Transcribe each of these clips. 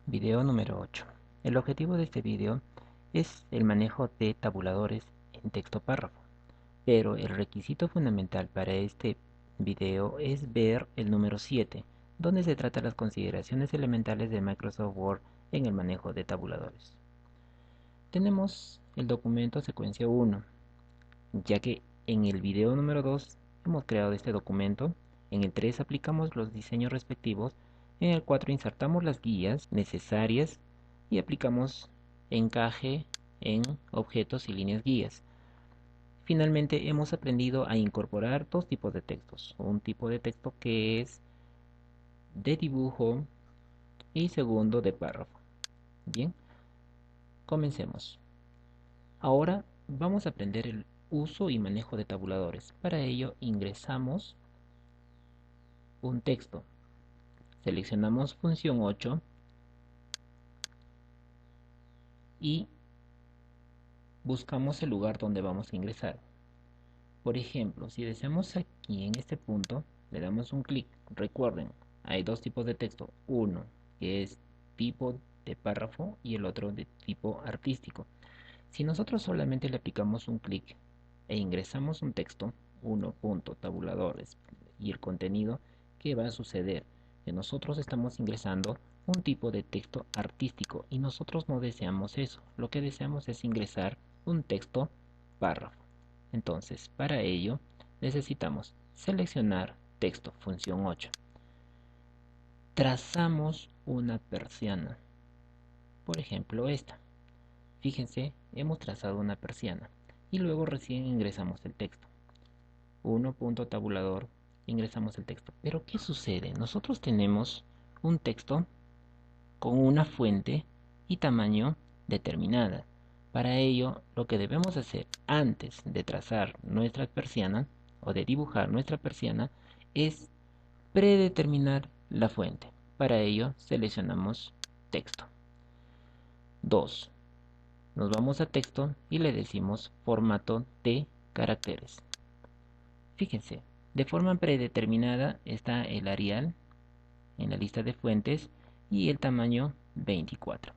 Video número 8. El objetivo de este video es el manejo de tabuladores en texto párrafo, pero el requisito fundamental para este video es ver el número 7, donde se trata las consideraciones elementales de Microsoft Word en el manejo de tabuladores. Tenemos el documento secuencia 1, ya que en el video número 2 hemos creado este documento, en el 3 aplicamos los diseños respectivos, en el 4 insertamos las guías necesarias y aplicamos encaje en objetos y líneas guías. Finalmente hemos aprendido a incorporar dos tipos de textos, un tipo de texto que es de dibujo y segundo de párrafo. Bien, comencemos. Ahora vamos a aprender el uso y manejo de tabuladores. Para ello ingresamos un texto, seleccionamos función 8 y buscamos el lugar donde vamos a ingresar. Por ejemplo, si deseamos aquí en este punto, le damos un clic. Recuerden, hay dos tipos de texto, uno que es tipo de párrafo y el otro de tipo artístico. Si nosotros solamente le aplicamos un clic e ingresamos un texto, 1.tabuladores y el contenido, ¿qué va a suceder? Que nosotros estamos ingresando un tipo de texto artístico y nosotros no deseamos eso. Lo que deseamos es ingresar un texto párrafo. Entonces, para ello necesitamos seleccionar texto, función 8. Trazamos una persiana, por ejemplo esta. Fíjense, hemos trazado una persiana y luego recién ingresamos el texto. 1.tabulador, ingresamos el texto. Pero ¿qué sucede? Nosotros tenemos un texto con una fuente y tamaño determinada. Para ello, lo que debemos hacer antes de trazar nuestra persiana o de dibujar nuestra persiana es predeterminar la fuente. Para ello, seleccionamos texto. 2. Nos vamos a texto y le decimos formato de caracteres. Fíjense, de forma predeterminada está el Arial en la lista de fuentes y el tamaño 24.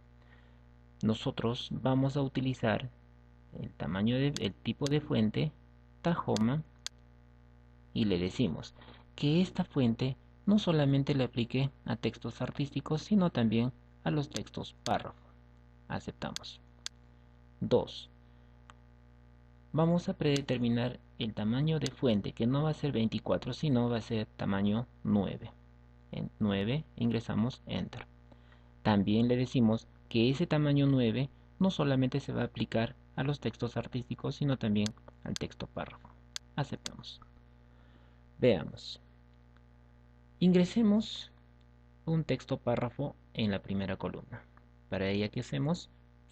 Nosotros vamos a utilizar el tipo de fuente Tahoma y le decimos que esta fuente no solamente le aplique a textos artísticos, sino también a los textos párrafo. Aceptamos. 2. Vamos a predeterminar el tamaño de fuente, que no va a ser 24, sino va a ser tamaño 9. En 9 ingresamos Enter. También le decimos que ese tamaño 9 no solamente se va a aplicar a los textos artísticos, sino también al texto párrafo. Aceptamos. Veamos. Ingresemos un texto párrafo en la primera columna. Para ello, ¿qué hacemos?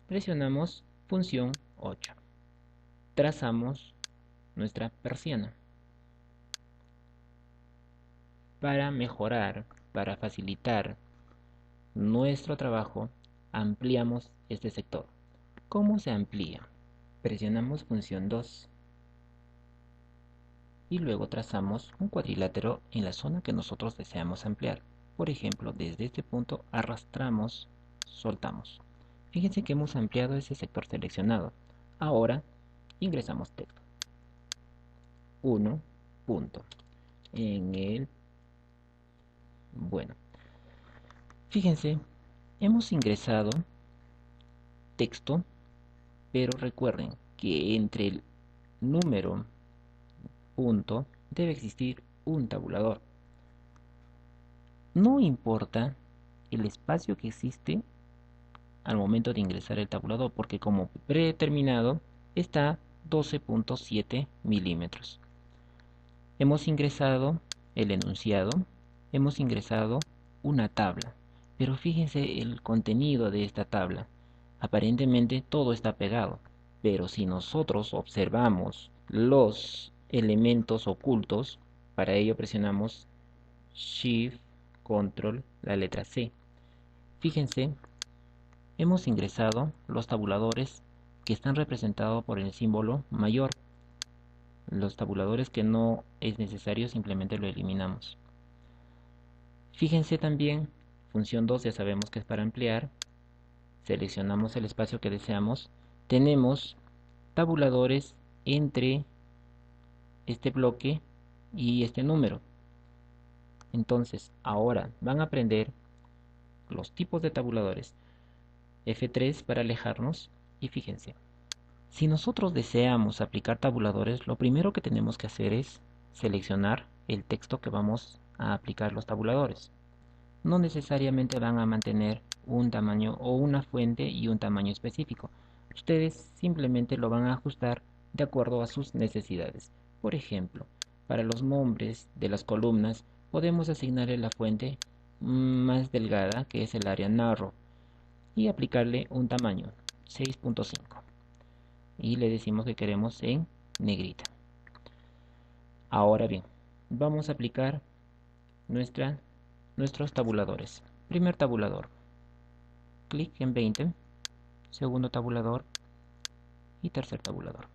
Presionamos función 8. Trazamos nuestra persiana. Para mejorar, para facilitar nuestro trabajo, ampliamos este sector. ¿Cómo se amplía? Presionamos función 2 y luego trazamos un cuadrilátero en la zona que nosotros deseamos ampliar. Por ejemplo, desde este punto arrastramos, soltamos. Fíjense que hemos ampliado ese sector seleccionado. Ahora ingresamos texto. 1 punto. En el... Bueno, fíjense, hemos ingresado texto, pero recuerden que entre el número punto debe existir un tabulador. No importa el espacio que existe al momento de ingresar el tabulador, porque como predeterminado está 12.7 milímetros. Hemos ingresado el enunciado, hemos ingresado una tabla, pero fíjense el contenido de esta tabla. Aparentemente todo está pegado, pero si nosotros observamos los elementos ocultos, para ello presionamos Shift, Control, la letra C. Fíjense, hemos ingresado los tabuladores que están representados por el símbolo mayor. Los tabuladores que no es necesario simplemente lo eliminamos. Fíjense también función 2 ya sabemos que es para ampliar. Seleccionamos el espacio que deseamos. Tenemos tabuladores entre este bloque y este número. Entonces, ahora van a aprender los tipos de tabuladores. F3 para alejarnos. Y fíjense, si nosotros deseamos aplicar tabuladores, lo primero que tenemos que hacer es seleccionar el texto que vamos a aplicar los tabuladores. No necesariamente van a mantener un tamaño o una fuente y un tamaño específico. Ustedes simplemente lo van a ajustar de acuerdo a sus necesidades. Por ejemplo, para los nombres de las columnas podemos asignarle la fuente más delgada, que es el área narrow, y aplicarle un tamaño 6.5 y le decimos que queremos en negrita. Ahora bien, vamos a aplicar nuestros tabuladores. Primer tabulador, clic en 20, segundo tabulador y tercer tabulador.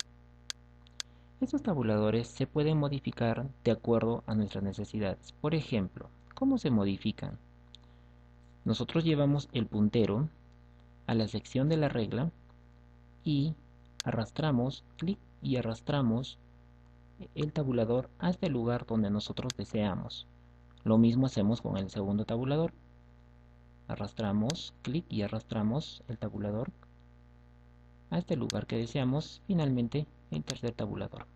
Estos tabuladores se pueden modificar de acuerdo a nuestras necesidades. Por ejemplo, ¿cómo se modifican? Nosotros llevamos el puntero a la sección de la regla y arrastramos, clic y arrastramos el tabulador hasta el lugar donde nosotros deseamos. Lo mismo hacemos con el segundo tabulador. Arrastramos, clic y arrastramos el tabulador hasta el lugar que deseamos. Finalmente, el tercer tabulador.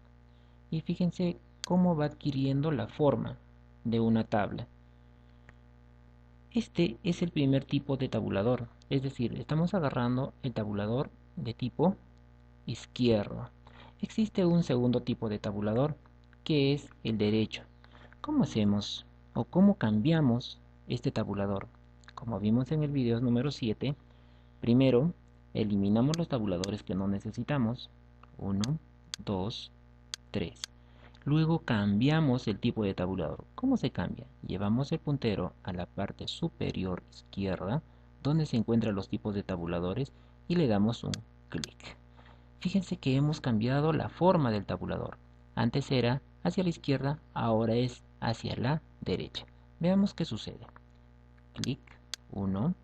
Y fíjense cómo va adquiriendo la forma de una tabla. Este es el primer tipo de tabulador, es decir, estamos agarrando el tabulador de tipo izquierdo. Existe un segundo tipo de tabulador, que es el derecho. ¿Cómo hacemos o cómo cambiamos este tabulador? Como vimos en el video número 7, primero eliminamos los tabuladores que no necesitamos. 1, 2, 3. Luego cambiamos el tipo de tabulador. ¿Cómo se cambia? Llevamos el puntero a la parte superior izquierda, donde se encuentran los tipos de tabuladores, y le damos un clic. Fíjense que hemos cambiado la forma del tabulador. Antes era hacia la izquierda, ahora es hacia la derecha. Veamos qué sucede. Clic, 1,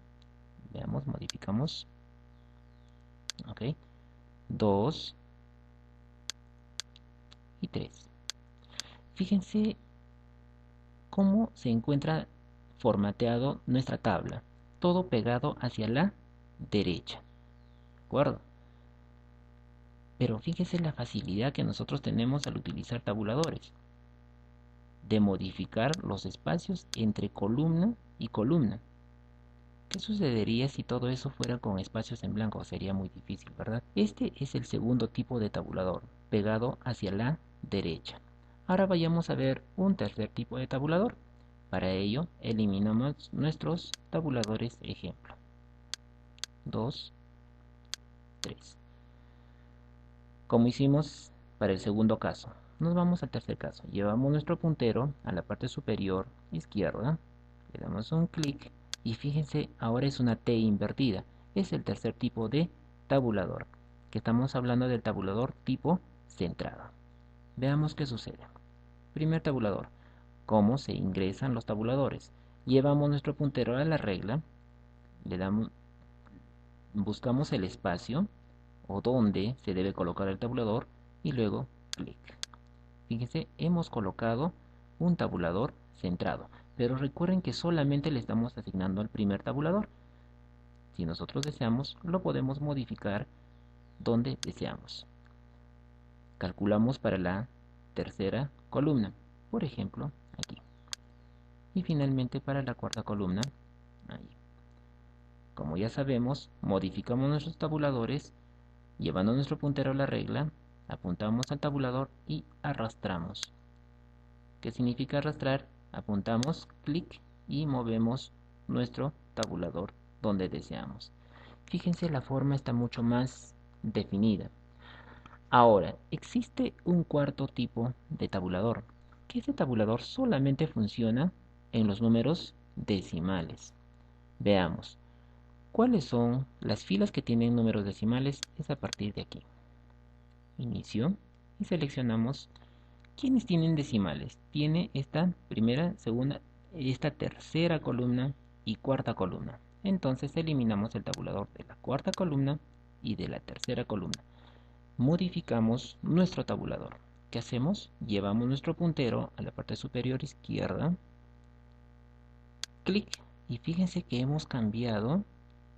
veamos, modificamos. Ok, 2 y 3. Fíjense cómo se encuentra formateado nuestra tabla. Todo pegado hacia la derecha. ¿De acuerdo? Pero fíjense la facilidad que nosotros tenemos al utilizar tabuladores. De modificar los espacios entre columna y columna. ¿Qué sucedería si todo eso fuera con espacios en blanco? Sería muy difícil, ¿verdad? Este es el segundo tipo de tabulador, pegado hacia la derecha. Ahora vayamos a ver un tercer tipo de tabulador. Para ello, eliminamos nuestros tabuladores ejemplo. 2, 3. Como hicimos para el segundo caso, nos vamos al tercer caso. Llevamos nuestro puntero a la parte superior izquierda, le damos un clic y fíjense, ahora es una T invertida. Es el tercer tipo de tabulador, que estamos hablando del tabulador tipo centrado. Veamos qué sucede. Primer tabulador, cómo se ingresan los tabuladores. Llevamos nuestro puntero a la regla, le damos, buscamos el espacio o donde se debe colocar el tabulador y luego clic. Fíjense, hemos colocado un tabulador centrado, pero recuerden que solamente le estamos asignando al primer tabulador. Si nosotros deseamos, lo podemos modificar donde deseamos. Calculamos para la tercera columna, por ejemplo, aquí. Y finalmente para la cuarta columna, ahí. Como ya sabemos, modificamos nuestros tabuladores llevando nuestro puntero a la regla, apuntamos al tabulador y arrastramos. ¿Qué significa arrastrar? Apuntamos, clic y movemos nuestro tabulador donde deseamos. Fíjense, la forma está mucho más definida. Ahora, existe un cuarto tipo de tabulador, que este tabulador solamente funciona en los números decimales. Veamos. ¿Cuáles son las filas que tienen números decimales? Es a partir de aquí. Inicio y seleccionamos quiénes tienen decimales. Tiene esta primera, segunda, esta tercera columna y cuarta columna. Entonces eliminamos el tabulador de la cuarta columna y de la tercera columna. Modificamos nuestro tabulador. ¿Qué hacemos? Llevamos nuestro puntero a la parte superior izquierda, clic, y fíjense que hemos cambiado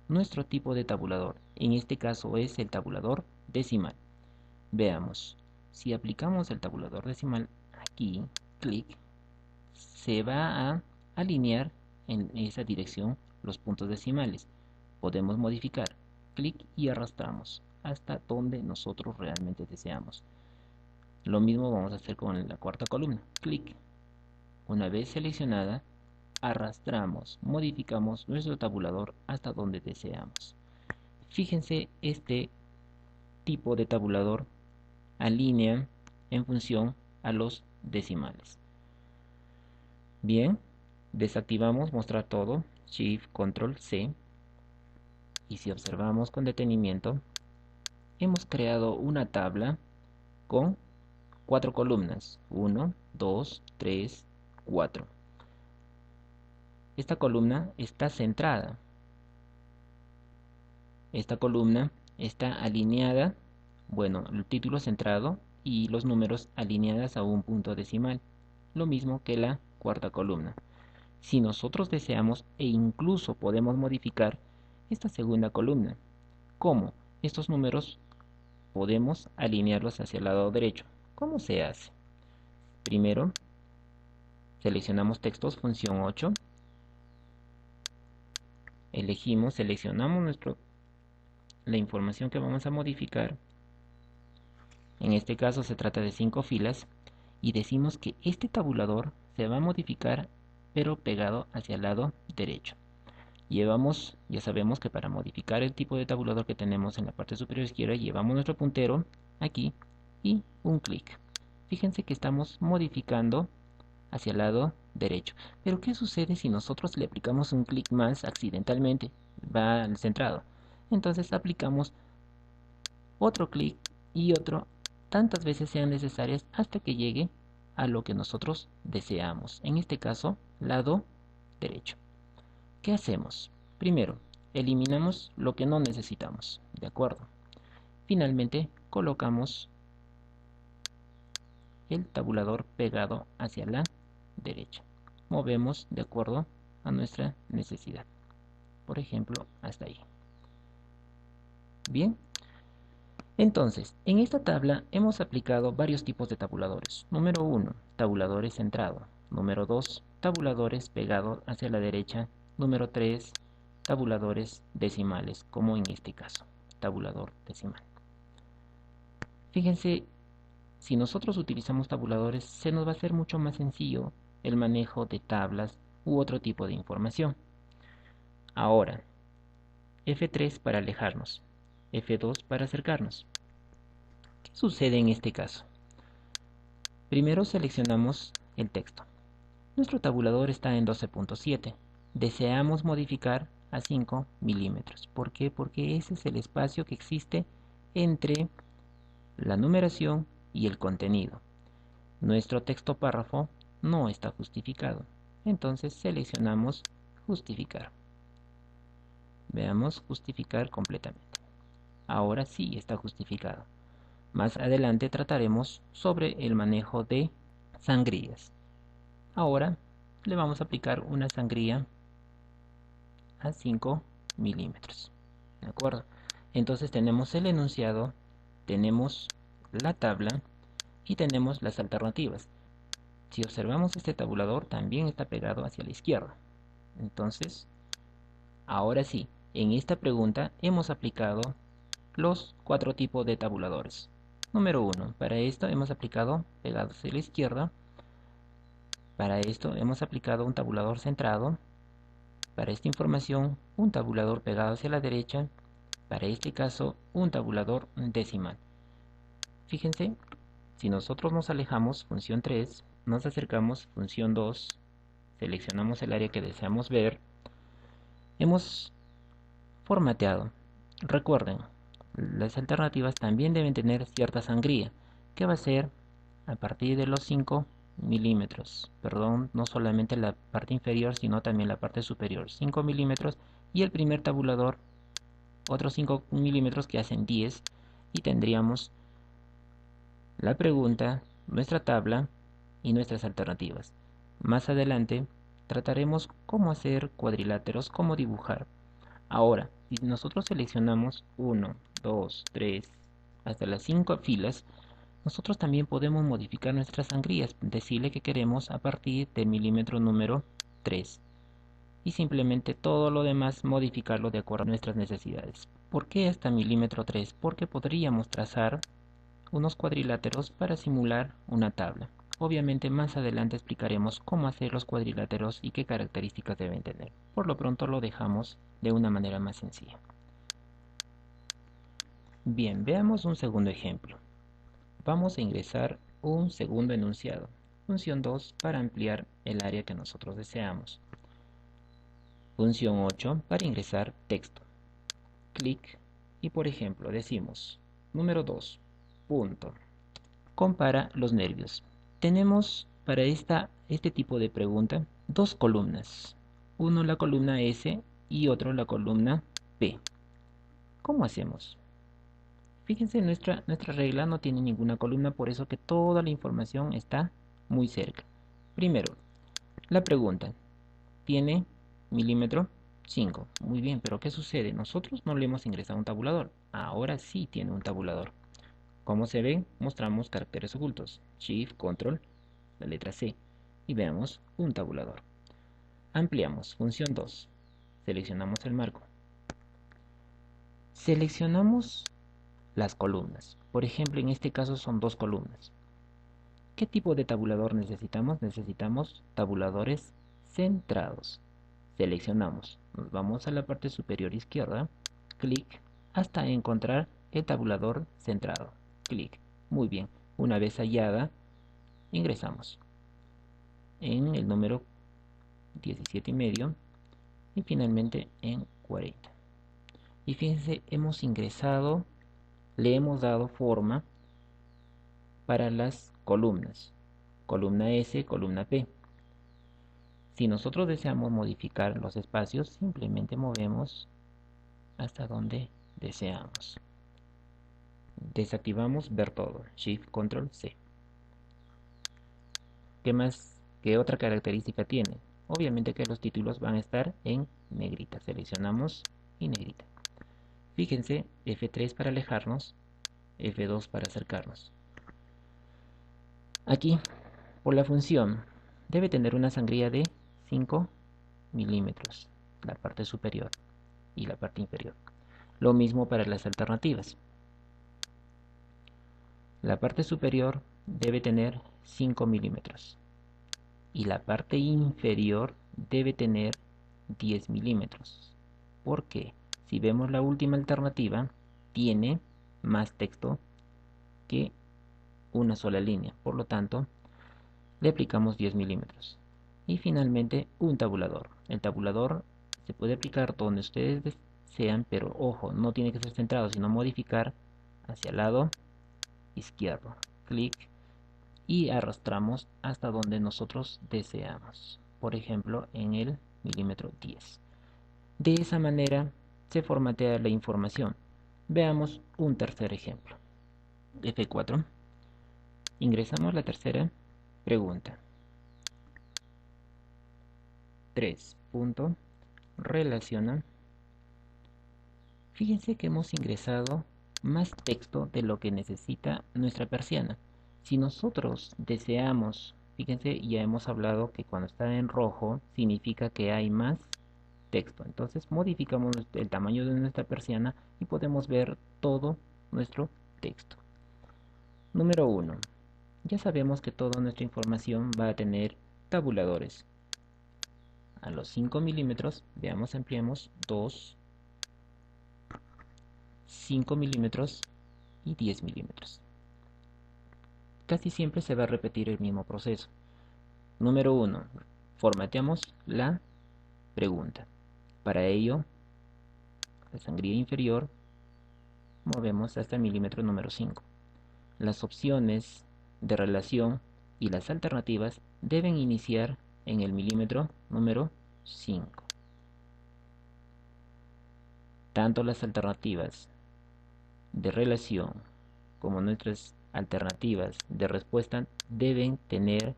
nuestro tipo de tabulador. En este caso es el tabulador decimal. Veamos, si aplicamos el tabulador decimal aquí, clic, se va a alinear en esa dirección los puntos decimales. Podemos modificar, clic y arrastramos hasta donde nosotros realmente deseamos. Lo mismo vamos a hacer con la cuarta columna, clic. Una vez seleccionada, arrastramos, modificamos nuestro tabulador hasta donde deseamos. Fíjense, este tipo de tabulador alinea en función a los decimales. Bien, desactivamos mostrar todo, Shift Control C, y si observamos con detenimiento, hemos creado una tabla con 4 columnas, 1, 2, 3, 4. Esta columna está centrada. Esta columna está alineada, bueno, el título centrado y los números alineadas a un punto decimal, lo mismo que la cuarta columna. Si nosotros deseamos e incluso podemos modificar esta segunda columna, ¿cómo? Estos números podemos alinearlos hacia el lado derecho. ¿Cómo se hace? Primero, seleccionamos textos, función 8, seleccionamos la información que vamos a modificar. En este caso se trata de 5 filas y decimos que este tabulador se va a modificar pero pegado hacia el lado derecho. Ya sabemos que para modificar el tipo de tabulador que tenemos en la parte superior izquierda, llevamos nuestro puntero aquí y un clic. Fíjense que estamos modificando hacia el lado derecho. Pero ¿qué sucede si nosotros le aplicamos un clic más accidentalmente? Va al centrado. Entonces aplicamos otro clic y otro, tantas veces sean necesarias hasta que llegue a lo que nosotros deseamos. En este caso, lado derecho. ¿Qué hacemos? Primero, eliminamos lo que no necesitamos. ¿De acuerdo? Finalmente, colocamos el tabulador pegado hacia la derecha. Movemos de acuerdo a nuestra necesidad. Por ejemplo, hasta ahí. Bien. Entonces, en esta tabla hemos aplicado varios tipos de tabuladores. Número 1, tabuladores centrado. Número 2, tabuladores pegados hacia la derecha. Número 3, tabuladores decimales, como en este caso, tabulador decimal. Fíjense, si nosotros utilizamos tabuladores, se nos va a hacer mucho más sencillo el manejo de tablas u otro tipo de información. Ahora, F3 para alejarnos, F2 para acercarnos. ¿Qué sucede en este caso? Primero seleccionamos el texto. Nuestro tabulador está en 12.7. Deseamos modificar a 5 milímetros. ¿Por qué? Porque ese es el espacio que existe entre la numeración y el contenido. Nuestro texto párrafo no está justificado. Entonces seleccionamos justificar. Veamos justificar completamente. Ahora sí está justificado. Más adelante trataremos sobre el manejo de sangrías. Ahora le vamos a aplicar una sangría a 5 milímetros. ¿De acuerdo? Entonces tenemos el enunciado, tenemos la tabla y tenemos las alternativas. Si observamos este tabulador, también está pegado hacia la izquierda. Entonces, ahora sí, en esta pregunta hemos aplicado los 4 tipos de tabuladores. Número 1, para esto hemos aplicado pegado hacia la izquierda. Para esto hemos aplicado un tabulador centrado. Para esta información, un tabulador pegado hacia la derecha. Para este caso, un tabulador decimal. Fíjense, si nosotros nos alejamos, función 3, nos acercamos, función 2, seleccionamos el área que deseamos ver, hemos formateado. Recuerden, las alternativas también deben tener cierta sangría, que va a ser a partir de los 5 milímetros, perdón, no solamente la parte inferior, sino también la parte superior, 5 milímetros, y el primer tabulador, otros 5 milímetros que hacen 10, y tendríamos la pregunta, nuestra tabla y nuestras alternativas. Más adelante trataremos cómo hacer cuadriláteros, cómo dibujar. Ahora, si nosotros seleccionamos 1, 2, 3, hasta las 5 filas, nosotros también podemos modificar nuestras sangrías, decirle que queremos a partir del milímetro número 3 y simplemente todo lo demás modificarlo de acuerdo a nuestras necesidades. ¿Por qué hasta milímetro 3? Porque podríamos trazar unos cuadriláteros para simular una tabla. Obviamente más adelante explicaremos cómo hacer los cuadriláteros y qué características deben tener. Por lo pronto lo dejamos de una manera más sencilla. Bien, veamos un segundo ejemplo. Vamos a ingresar un segundo enunciado. Función 2 para ampliar el área que nosotros deseamos. Función 8 para ingresar texto. Clic y por ejemplo decimos número 2, punto. Compara los nervios. Tenemos para este tipo de pregunta dos columnas. Uno la columna S y otro la columna P. ¿Cómo hacemos? Fíjense, nuestra regla no tiene ninguna columna, por eso que toda la información está muy cerca. Primero, la pregunta. ¿Tiene milímetro? 5. Muy bien, pero ¿qué sucede? Nosotros no le hemos ingresado un tabulador. Ahora sí tiene un tabulador. Como se ve, mostramos caracteres ocultos. Shift, Control, la letra C. Y veamos un tabulador. Ampliamos, función 2. Seleccionamos el marco. Seleccionamos las columnas. Por ejemplo, en este caso son dos columnas. ¿Qué tipo de tabulador necesitamos? Necesitamos tabuladores centrados. Seleccionamos, nos vamos a la parte superior izquierda, clic, hasta encontrar el tabulador centrado. Clic. Muy bien. Una vez hallada, ingresamos en el número 17 y medio y finalmente en 40. Y fíjense, hemos ingresado, le hemos dado forma para las columnas. Columna S, columna P. Si nosotros deseamos modificar los espacios, simplemente movemos hasta donde deseamos. Desactivamos ver todo. Shift, Control, C. ¿Qué más? ¿Qué otra característica tiene? Obviamente que los títulos van a estar en negrita. Seleccionamos y negrita. Fíjense, F3 para alejarnos, F2 para acercarnos. Aquí, por la función, debe tener una sangría de 5 milímetros, la parte superior y la parte inferior. Lo mismo para las alternativas. La parte superior debe tener 5 milímetros y la parte inferior debe tener 10 milímetros. Porque si vemos la última alternativa, tiene más texto que una sola línea. Por lo tanto, le aplicamos 10 milímetros. Y finalmente, un tabulador. El tabulador se puede aplicar donde ustedes desean, pero ojo, no tiene que ser centrado, sino modificar hacia el lado izquierdo. Clic y arrastramos hasta donde nosotros deseamos. Por ejemplo, en el milímetro 10. De esa manera se formatea la información. Veamos un tercer ejemplo. F4. Ingresamos la tercera pregunta. 3. Punto. Relaciona. Fíjense que hemos ingresado más texto de lo que necesita nuestra persiana. Si nosotros deseamos, fíjense, ya hemos hablado que cuando está en rojo significa que hay más texto. Entonces modificamos el tamaño de nuestra persiana y podemos ver todo nuestro texto. Número 1. Ya sabemos que toda nuestra información va a tener tabuladores. A los 5 milímetros, veamos, ampliamos 2, 5 milímetros y 10 milímetros. Casi siempre se va a repetir el mismo proceso. Número 1. Formateamos la pregunta. Para ello, la sangría inferior movemos hasta el milímetro número 5. Las opciones de relación y las alternativas deben iniciar en el milímetro número 5. Tanto las alternativas de relación como nuestras alternativas de respuesta deben tener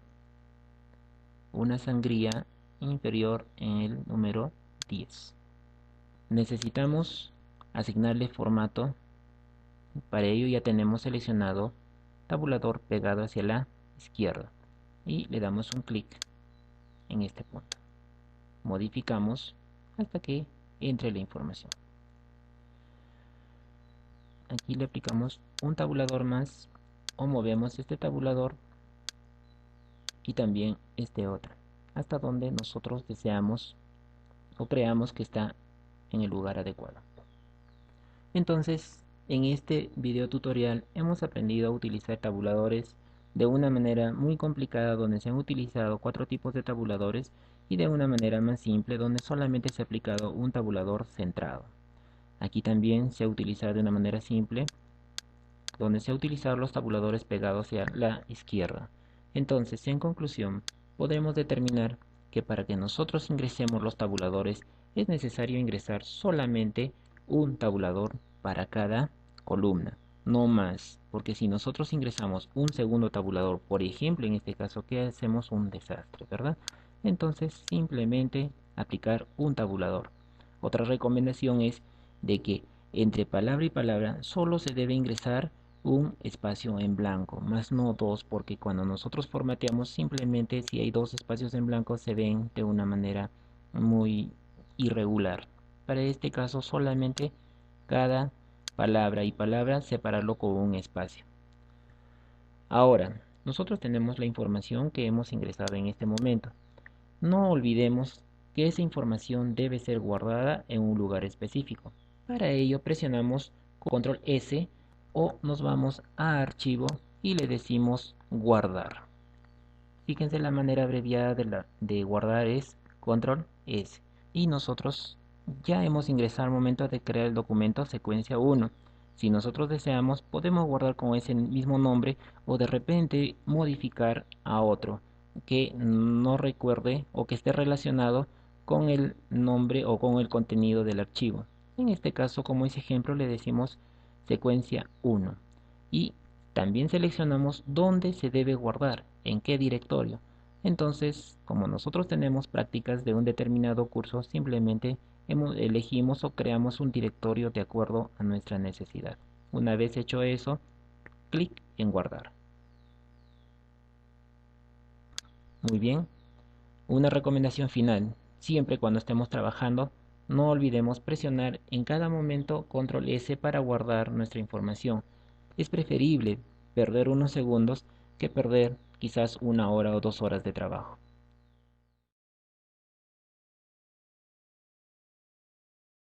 una sangría inferior en el número 10. Necesitamos asignarle formato. Para ello ya tenemos seleccionado tabulador pegado hacia la izquierda y le damos un clic en este punto. Modificamos hasta que entre la información. Aquí le aplicamos un tabulador más o movemos este tabulador y también este otro hasta donde nosotros deseamos o creamos que está en el lugar adecuado. Entonces, en este video tutorial hemos aprendido a utilizar tabuladores de una manera muy complicada, donde se han utilizado 4 tipos de tabuladores, y de una manera más simple donde solamente se ha aplicado un tabulador centrado. Aquí también se ha utilizado de una manera simple donde se ha utilizado los tabuladores pegados hacia la izquierda. Entonces, en conclusión, podemos determinar que para que nosotros ingresemos los tabuladores es necesario ingresar solamente un tabulador para cada columna, no más, porque si nosotros ingresamos un segundo tabulador, por ejemplo en este caso, que hacemos un desastre, ¿verdad? Entonces simplemente aplicar un tabulador. Otra recomendación es de que entre palabra y palabra solo se debe ingresar un espacio en blanco, más no dos, porque cuando nosotros formateamos simplemente si hay dos espacios en blanco se ven de una manera muy irregular. Para este caso solamente cada palabra y palabra separarlo con un espacio. Ahora, nosotros tenemos la información que hemos ingresado en este momento. No olvidemos que esa información debe ser guardada en un lugar específico. Para ello presionamos control S o nos vamos a archivo y le decimos guardar. Fíjense, la manera abreviada de guardar es control S. Y nosotros ya hemos ingresado al momento de crear el documento secuencia 1. Si nosotros deseamos, podemos guardar con ese mismo nombre o de repente modificar a otro que no recuerde o que esté relacionado con el nombre o con el contenido del archivo. En este caso, como ese ejemplo, le decimos secuencia 1 y también seleccionamos dónde se debe guardar, en qué directorio. Entonces, como nosotros tenemos prácticas de un determinado curso, simplemente elegimos o creamos un directorio de acuerdo a nuestra necesidad. Una vez hecho eso, clic en guardar. Muy bien, una recomendación final: siempre cuando estemos trabajando, no olvidemos presionar en cada momento control S para guardar nuestra información. Es preferible perder unos segundos que perder quizás 1 hora o 2 horas de trabajo.